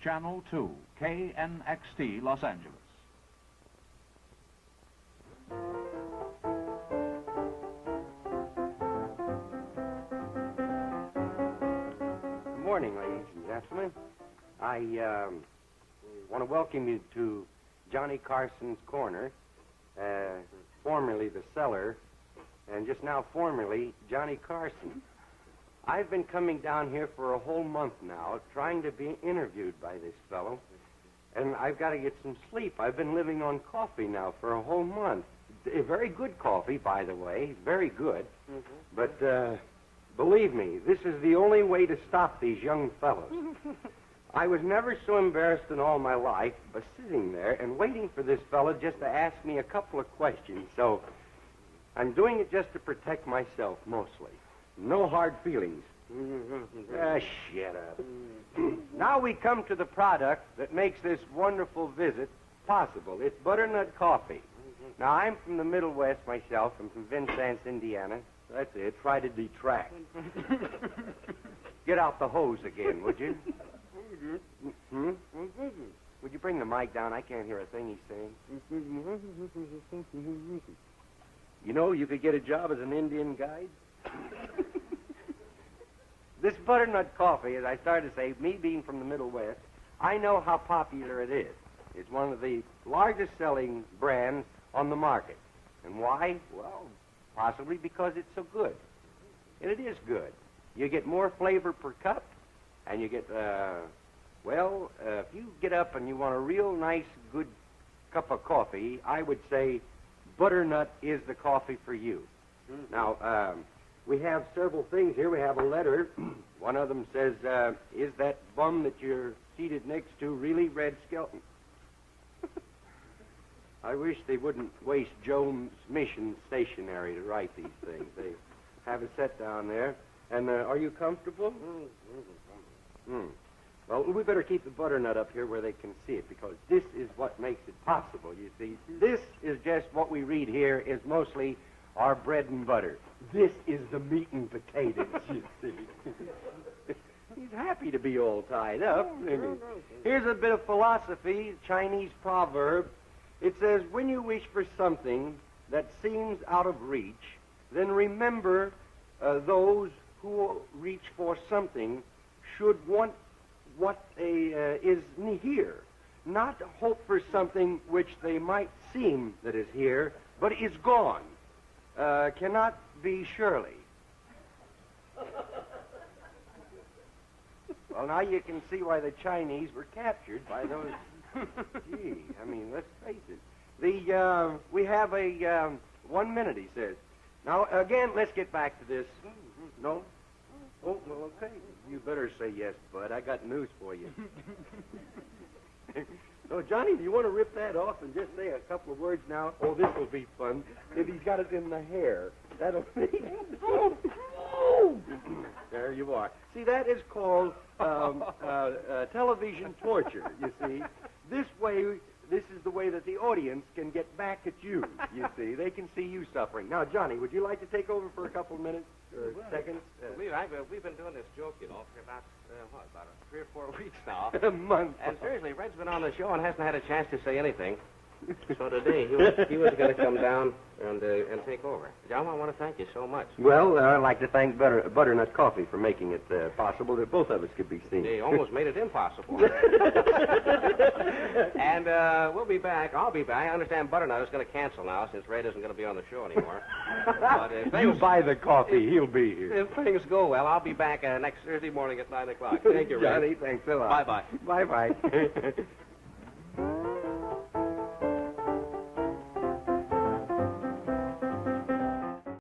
Channel 2, KNXT, Los Angeles. Good morning, ladies and gentlemen. I want to welcome you to Johnny Carson's Corner, formerly the Cellar, and just now formerly Johnny Carson. I've been coming down here for a whole month now, trying to be interviewed by this fellow, and I've got to get some sleep. I've been living on coffee now for a whole month. Very good coffee, by the way, very good. But believe me, this is the only way to stop these young fellows. I was never so embarrassed in all my life by sitting there and waiting for this fellow just to ask me a couple of questions. So I'm doing it just to protect myself, mostly. No hard feelings. Shut up. Now we come to the product that makes this wonderful visit possible. It's butternut coffee. Now, I'm from the Middle West myself. I'm from Vincennes, Indiana. That's it. Try to detract. Get out the hose again, would you? Would you bring the mic down? I can't hear a thing he's saying. You know, you could get a job as an Indian guide. This butternut coffee, as I started to say, me being from the Middle West, I know how popular it is. It's one of the largest selling brands on the market. And why? Well, possibly because it's so good. And it is good. You get more flavor per cup, and you get, if you get up and you want a real nice, good cup of coffee, I would say butternut is the coffee for you. Now, we have several things here. We have a letter. One of them says, is that bum that you're seated next to really Red Skelton? I wish they wouldn't waste Jones Mission stationery to write these things. They have it set down there. And are you comfortable? Well, we better keep the butternut up here where they can see it, because this is what makes it possible, you see. This is just what we read here is mostly our bread and butter. This is the meat and potatoes, you see. He's happy to be all tied up. Here's a bit of philosophy, Chinese proverb. It says, when you wish for something that seems out of reach, then remember those who reach for something should want what is here, not hope for something which they might seem that is here, but is gone. Cannot be surely. Well, now you can see why the Chinese were captured by those. Gee, I mean, let's face it. We have a 1 minute, he says. Now, again, let's get back to this. No? Oh, well, okay. You better say yes, bud. I got news for you. So, Johnny, do you want to rip that off and just say a couple of words now? Oh, this will be fun. If he's got it in the hair, that'll be... There you are. See, that is called television torture, you see. This is the way that the audience can get back at you, you see. They can see you suffering. Now, Johnny, would you like to take over for a couple of minutes or seconds? We've been doing this joke, you know, for about 3 or 4 weeks now. A month. And seriously, Red's been on the show and hasn't had a chance to say anything. So today, he was going to come down and take over. John, I want to thank you so much. Well, I'd like to thank Butternut Coffee for making it possible that both of us could be seen. They almost made it impossible. And we'll be back. I'll be back. I understand Butternut is going to cancel now since Red isn't going to be on the show anymore. But you buy the coffee. He'll be here. If things go well, I'll be back next Thursday morning at 9 o'clock. Thank you, Red. Johnny, thanks a lot. Bye-bye. Bye-bye.